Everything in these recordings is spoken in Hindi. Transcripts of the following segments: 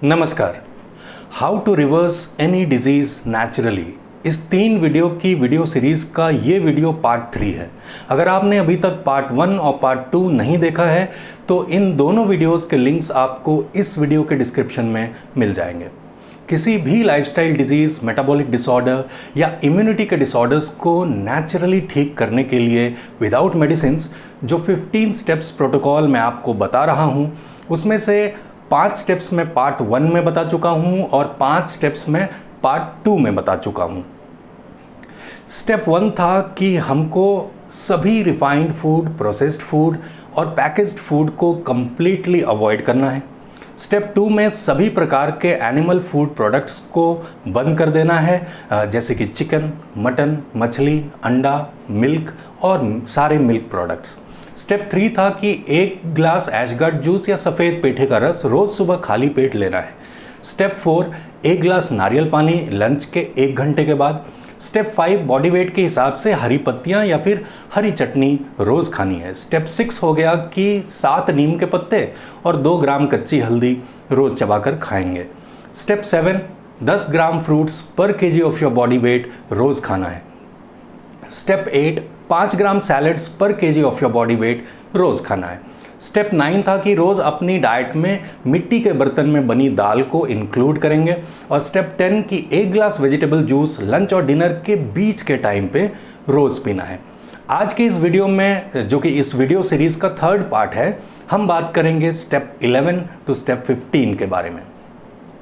नमस्कार। How to reverse any disease naturally, इस 3 वीडियो की वीडियो सीरीज़ का ये वीडियो पार्ट 3 है। अगर आपने अभी तक पार्ट 1 और पार्ट 2 नहीं देखा है तो इन दोनों वीडियोस के लिंक्स आपको इस वीडियो के डिस्क्रिप्शन में मिल जाएंगे। किसी भी लाइफस्टाइल डिजीज़, मेटाबॉलिक डिसऑर्डर या इम्यूनिटी के डिसऑर्डर्स को नेचुरली ठीक करने के लिए विदाउट मेडिसिन्स जो 15 स्टेप्स प्रोटोकॉल मैं आपको बता रहा हूँ, उसमें से 5 स्टेप्स मैं पार्ट 1 में बता चुका हूँ और 5 स्टेप्स मैं पार्ट 2 में बता चुका हूँ। स्टेप 1 था कि हमको सभी रिफाइंड फूड, प्रोसेस्ड फूड और पैकेज्ड फूड को कंप्लीटली अवॉइड करना है। स्टेप 2 में सभी प्रकार के एनिमल फूड प्रोडक्ट्स को बंद कर देना है, जैसे कि चिकन, मटन, मछली, अंडा, मिल्क और सारे मिल्क प्रोडक्ट्स। स्टेप 3 था कि 1 ग्लास एशगर्ट जूस या सफ़ेद पेठे का रस रोज़ सुबह खाली पेट लेना है। स्टेप 4 1 ग्लास नारियल पानी लंच के 1 घंटे के बाद। स्टेप 5 बॉडी वेट के हिसाब से हरी पत्तियां या फिर हरी चटनी रोज़ खानी है। स्टेप 6 हो गया कि 7 नीम के पत्ते और 2 ग्राम कच्ची हल्दी रोज़ चबाकर खाएंगे। Step 7 10 gram fruits per kg of your body weight रोज़ खाना है। Step 8 5 gram salads per kg of your body weight रोज़ खाना है। स्टेप 9 था कि रोज़ अपनी डाइट में मिट्टी के बर्तन में बनी दाल को इंक्लूड करेंगे। और स्टेप 10 की 1 ग्लास वेजिटेबल जूस लंच और डिनर के बीच के टाइम पे रोज़ पीना है। आज के इस वीडियो में, जो कि इस वीडियो सीरीज़ का 3rd पार्ट है, हम बात करेंगे स्टेप 11 टू स्टेप 15 के बारे में।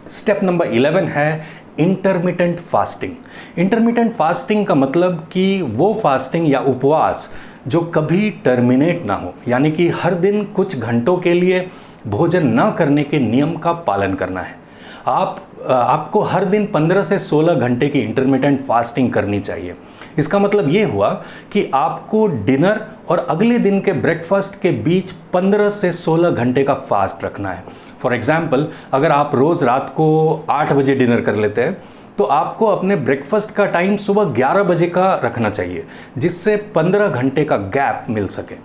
स्टेप नंबर 11 है इंटरमिटेंट फास्टिंग। इंटरमिटेंट फास्टिंग का मतलब कि वो फास्टिंग या उपवास जो कभी टर्मिनेट ना हो, यानी कि हर दिन कुछ घंटों के लिए भोजन न करने के नियम का पालन करना है। आपको हर दिन 15 से 16 घंटे की इंटरमिटेंट फास्टिंग करनी चाहिए। इसका मतलब ये हुआ कि आपको डिनर और अगले दिन के ब्रेकफास्ट के बीच 15 से 16 घंटे का फास्ट रखना है। फॉर एग्जाम्पल, अगर आप रोज़ रात को 8 बजे डिनर कर लेते हैं तो आपको अपने ब्रेकफास्ट का टाइम सुबह 11 बजे का रखना चाहिए, जिससे 15 घंटे का गैप मिल सके।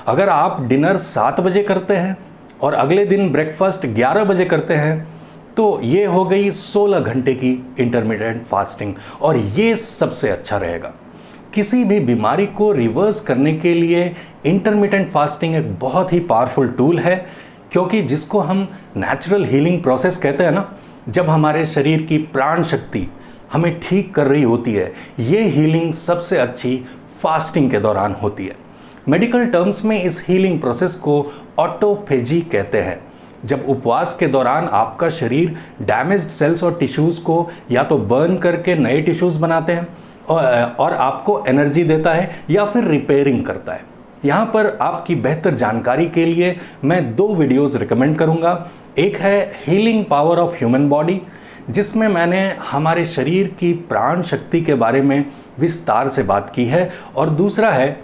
अगर आप डिनर 7 बजे करते हैं और अगले दिन ब्रेकफास्ट 11 बजे करते हैं तो ये हो गई 16 घंटे की इंटरमिटेंट फास्टिंग, और ये सबसे अच्छा रहेगा। किसी भी बीमारी को रिवर्स करने के लिए इंटरमिटेंट फास्टिंग एक बहुत ही पावरफुल टूल है, क्योंकि जिसको हम नेचुरल हीलिंग प्रोसेस कहते हैं ना, जब हमारे शरीर की प्राण शक्ति हमें ठीक कर रही होती है, ये हीलिंग सबसे अच्छी फास्टिंग के दौरान होती है। मेडिकल टर्म्स में इस हीलिंग प्रोसेस को ऑटोफेजी कहते हैं। जब उपवास के दौरान आपका शरीर डैमेज्ड सेल्स और टिश्यूज़ को या तो बर्न करके नए टिश्यूज़ बनाते हैं और आपको एनर्जी देता है, या फिर रिपेयरिंग करता है। यहाँ पर आपकी बेहतर जानकारी के लिए मैं 2 वीडियोस रिकमेंड करूँगा। एक है healing power of human body, जिसमें मैंने हमारे शरीर की प्राण शक्ति के बारे में विस्तार से बात की है, और दूसरा है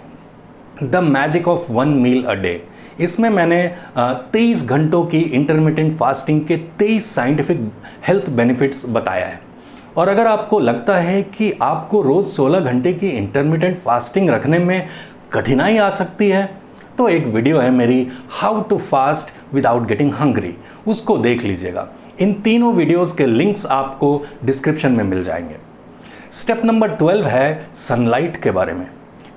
the magic of 1 meal a day. इसमें मैंने 23 घंटों की इंटरमिटेंट फास्टिंग के 23 साइंटिफिक हेल्थ बेनिफिट्स बताया है। और अगर आपको लगता है कि आपको रोज़ 16 घंटे की इंटरमिटेंट फास्टिंग रखने में कठिनाई आ सकती है, तो एक वीडियो है मेरी, how to fast without getting hungry, उसको देख लीजिएगा। इन तीनों वीडियोस के लिंक्स आपको डिस्क्रिप्शन में मिल जाएंगे। स्टेप नंबर 12 है सनलाइट के बारे में।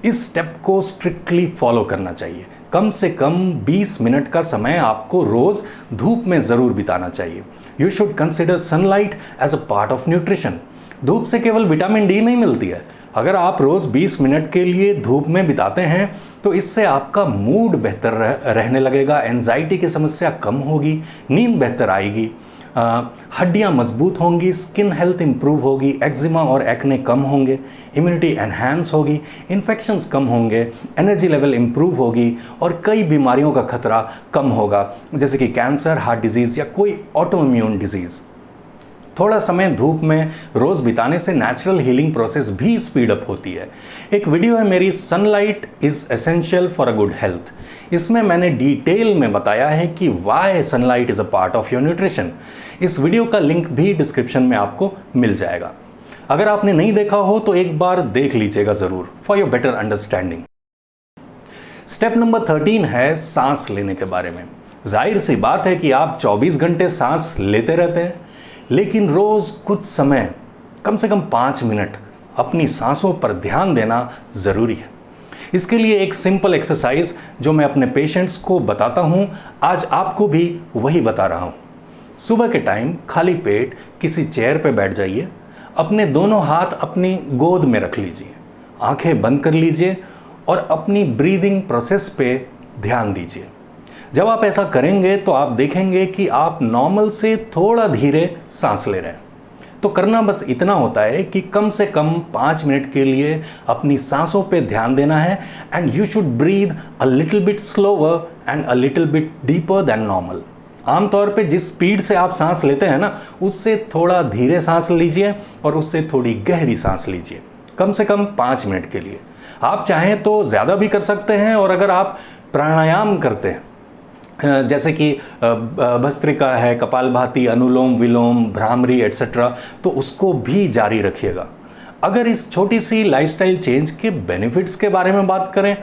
इस स्टेप को स्ट्रिक्टली फॉलो करना चाहिए। कम से कम 20 मिनट का समय आपको रोज़ धूप में ज़रूर बिताना चाहिए। You should consider sunlight as a part of nutrition. धूप से केवल विटामिन डी नहीं मिलती है। अगर आप रोज़ 20 मिनट के लिए धूप में बिताते हैं तो इससे आपका मूड बेहतर रहने लगेगा, एंजाइटी की समस्या कम होगी, नींद बेहतर आएगी, हड्डियां मजबूत होंगी, स्किन हेल्थ इंप्रूव होगी, एक्जिमा और एक्ने कम होंगे, इम्यूनिटी एनहांस होगी, इन्फेक्शंस कम होंगे, एनर्जी लेवल इंप्रूव होगी और कई बीमारियों का खतरा कम होगा, जैसे कि कैंसर, हार्ट डिजीज़ या कोई ऑटो इम्यून डिजीज़। थोड़ा समय धूप में रोज़ बिताने से नेचुरल हीलिंग प्रोसेस भी स्पीड अप होती है। एक वीडियो है मेरी, sunlight is essential for a good health. इसमें मैंने डिटेल में बताया है कि why sunlight is a part of your nutrition. इस वीडियो का लिंक भी डिस्क्रिप्शन में आपको मिल जाएगा। अगर आपने नहीं देखा हो तो एक बार देख लीजिएगा ज़रूर, for your better understanding. Step number 13 है सांस लेने के बारे में। जाहिर सी बात है कि आप 24 घंटे सांस लेते रहते हैं, लेकिन रोज़ कुछ समय, कम से कम 5 मिनट अपनी सांसों पर ध्यान देना ज़रूरी है। इसके लिए एक सिंपल एक्सरसाइज जो मैं अपने पेशेंट्स को बताता हूँ, आज आपको भी वही बता रहा हूँ। सुबह के टाइम खाली पेट किसी चेयर पर बैठ जाइए, अपने दोनों हाथ अपनी गोद में रख लीजिए, आंखें बंद कर लीजिए और अपनी ब्रीदिंग प्रोसेस पे ध्यान दीजिए। जब आप ऐसा करेंगे तो आप देखेंगे कि आप नॉर्मल से थोड़ा धीरे सांस ले रहे हैं। तो करना बस इतना होता है कि कम से कम 5 मिनट के लिए अपनी सांसों पे ध्यान देना है and you should breathe a little bit slower and a little bit deeper than normal. आमतौर पे जिस स्पीड से आप सांस लेते हैं ना, उससे थोड़ा धीरे सांस लीजिए और उससे थोड़ी गहरी सांस लीजिए, कम से कम 5 मिनट के लिए। आप चाहें तो ज़्यादा भी कर सकते हैं, और अगर आप प्राणायाम करते हैं जैसे कि भस्त्रिका है, कपालभाति, अनुलोम विलोम, भ्रामरी एट्सेट्रा, तो उसको भी जारी रखिएगा। अगर इस छोटी सी लाइफस्टाइल चेंज के बेनिफिट्स के बारे में बात करें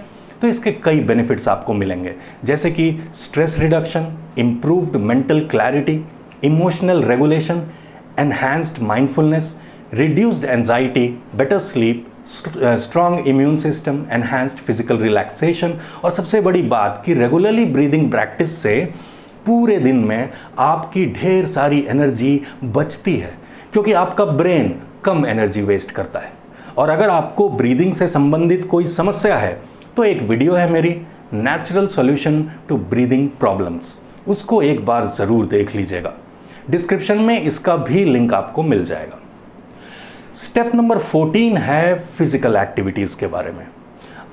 तो इसके कई बेनिफिट्स आपको मिलेंगे, जैसे कि stress reduction, improved mental clarity, emotional regulation, enhanced mindfulness, reduced anxiety, better sleep, strong immune system, enhanced physical relaxation, और सबसे बड़ी बात कि रेगुलरली ब्रीदिंग प्रैक्टिस से पूरे दिन में आपकी ढेर सारी एनर्जी बचती है, क्योंकि आपका ब्रेन कम एनर्जी वेस्ट करता है। और अगर आपको ब्रीदिंग से संबंधित कोई समस्या है तो एक वीडियो है मेरी, natural solution to breathing problems, उसको एक बार ज़रूर देख लीजिएगा। डिस्क्रिप्शन में इसका भी लिंक आपको मिल जाएगा। स्टेप नंबर 14 है फिजिकल एक्टिविटीज़ के बारे में।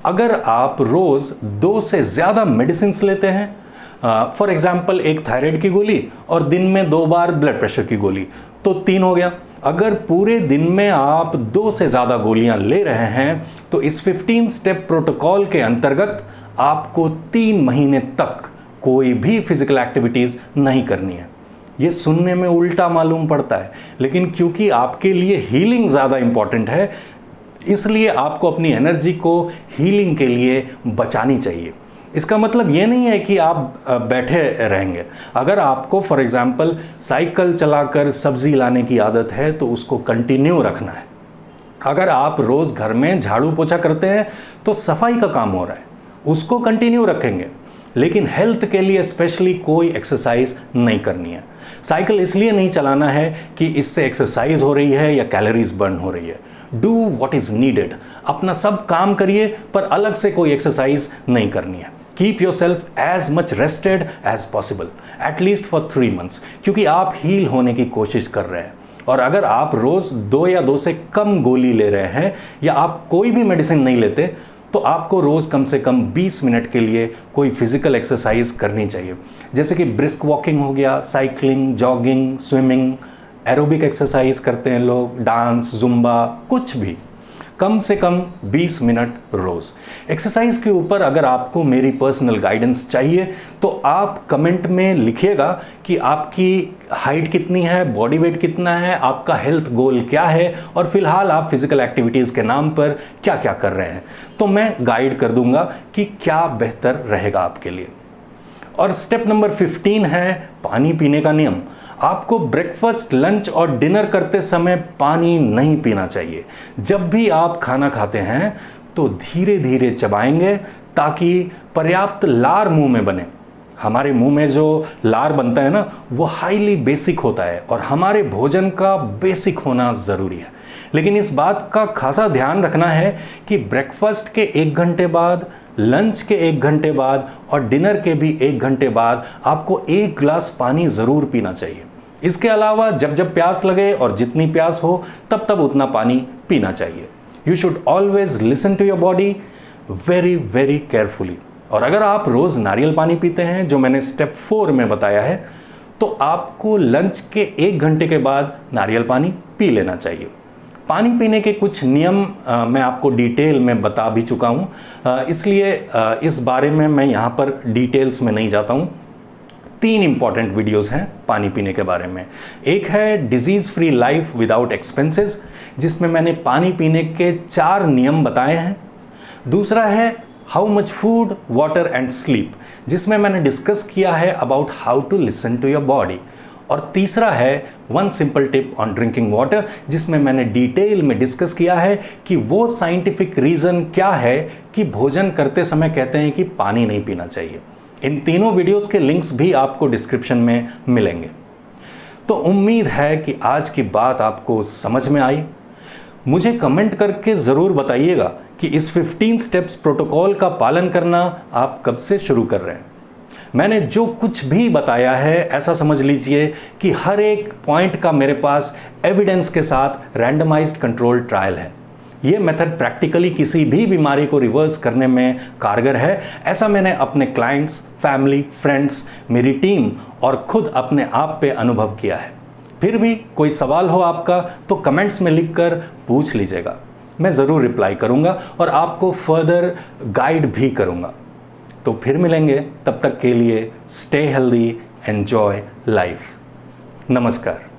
अगर आप रोज़ 2 से ज़्यादा मेडिसिन लेते हैं, फॉर एग्जाम्पल एक थायराइड की गोली और दिन में 2 बार ब्लड प्रेशर की गोली, तो 3 हो गया। अगर पूरे दिन में आप 2 से ज़्यादा गोलियां ले रहे हैं तो इस 15 स्टेप प्रोटोकॉल के अंतर्गत आपको 3 महीने तक कोई भी फिजिकल एक्टिविटीज़ नहीं करनी है। ये सुनने में उल्टा मालूम पड़ता है, लेकिन क्योंकि आपके लिए हीलिंग ज़्यादा इम्पॉर्टेंट है, इसलिए आपको अपनी एनर्जी को हीलिंग के लिए बचानी चाहिए। इसका मतलब ये नहीं है कि आप बैठे रहेंगे। अगर आपको फॉर एग्जांपल साइकिल चलाकर सब्जी लाने की आदत है तो उसको कंटिन्यू रखना है। अगर आप रोज़ घर में झाड़ू पोछा करते हैं तो सफाई का काम हो रहा है, उसको कंटिन्यू रखेंगे। लेकिन हेल्थ के लिए स्पेशली कोई एक्सरसाइज नहीं करनी है। साइकिल इसलिए नहीं चलाना है कि इससे एक्सरसाइज हो रही है या कैलोरीज बर्न हो रही है। डू व्हाट इज़ नीडेड, अपना सब काम करिए पर अलग से कोई एक्सरसाइज नहीं करनी है। Keep yourself as much rested as possible, at least for 3 months, क्योंकि आप हील होने की कोशिश कर रहे हैं। और अगर आप रोज़ 2 या 2 से कम गोली ले रहे हैं या आप कोई भी मेडिसिन नहीं लेते, तो आपको रोज़ कम से कम 20 मिनट के लिए कोई फिजिकल एक्सरसाइज करनी चाहिए, जैसे कि ब्रिस्क वॉकिंग हो गया, cycling, jogging, swimming, aerobic exercise करते हैं लोग, डांस, जुम्बा, कुछ भी, कम से कम 20 मिनट रोज़। एक्सरसाइज के ऊपर अगर आपको मेरी पर्सनल गाइडेंस चाहिए तो आप कमेंट में लिखिएगा कि आपकी हाइट कितनी है, बॉडी वेट कितना है, आपका हेल्थ गोल क्या है और फिलहाल आप फिजिकल एक्टिविटीज़ के नाम पर क्या क्या कर रहे हैं, तो मैं गाइड कर दूंगा कि क्या बेहतर रहेगा आपके लिए। और स्टेप नंबर 15 है पानी पीने का नियम। आपको ब्रेकफास्ट, लंच और डिनर करते समय पानी नहीं पीना चाहिए। जब भी आप खाना खाते हैं तो धीरे धीरे चबाएंगे ताकि पर्याप्त लार मुंह में बने। हमारे मुंह में जो लार बनता है ना, वो हाईली बेसिक होता है और हमारे भोजन का बेसिक होना ज़रूरी है। लेकिन इस बात का खासा ध्यान रखना है कि ब्रेकफास्ट के 1 घंटे बाद, लंच के 1 घंटे बाद और डिनर के भी 1 घंटे बाद आपको 1 ग्लास पानी ज़रूर पीना चाहिए। इसके अलावा जब जब प्यास लगे और जितनी प्यास हो तब तब उतना पानी पीना चाहिए। You should always listen to your body very very carefully. और अगर आप रोज़ नारियल पानी पीते हैं, जो मैंने स्टेप 4 में बताया है, तो आपको लंच के 1 घंटे के बाद नारियल पानी पी लेना चाहिए। पानी पीने के कुछ नियम मैं आपको डिटेल में बता भी चुका हूँ, इसलिए इस बारे में मैं यहाँ पर डिटेल्स में नहीं जाता हूँ। 3 इंपॉर्टेंट वीडियोस हैं पानी पीने के बारे में। एक है disease free life without expenses, जिसमें मैंने पानी पीने के 4 नियम बताए हैं। दूसरा है how much food, water and sleep, जिसमें मैंने डिस्कस किया है about how to listen to your body. और तीसरा है one simple tip on drinking water, जिसमें मैंने डिटेल में डिस्कस किया है कि वो साइंटिफिक रीज़न क्या है कि भोजन करते समय कहते हैं कि पानी नहीं पीना चाहिए। इन तीनों वीडियोस के लिंक्स भी आपको डिस्क्रिप्शन में मिलेंगे। तो उम्मीद है कि आज की बात आपको समझ में आई। मुझे कमेंट करके ज़रूर बताइएगा कि इस 15 स्टेप्स प्रोटोकॉल का पालन करना आप कब से शुरू कर रहे हैं। मैंने जो कुछ भी बताया है ऐसा समझ लीजिए कि हर एक पॉइंट का मेरे पास एविडेंस के साथ रैंडमाइज्ड कंट्रोल ट्रायल है। ये मेथड प्रैक्टिकली किसी भी बीमारी को रिवर्स करने में कारगर है। ऐसा मैंने अपने क्लाइंट्स, फैमिली, फ्रेंड्स, मेरी टीम और खुद अपने आप पे अनुभव किया है। फिर भी कोई सवाल हो आपका तो कमेंट्स में लिखकर पूछ लीजिएगा, मैं ज़रूर रिप्लाई करूँगा और आपको फर्दर गाइड भी करूँगा। तो फिर मिलेंगे, तब तक के लिए स्टे हेल्दी, एन्जॉय लाइफ। नमस्कार।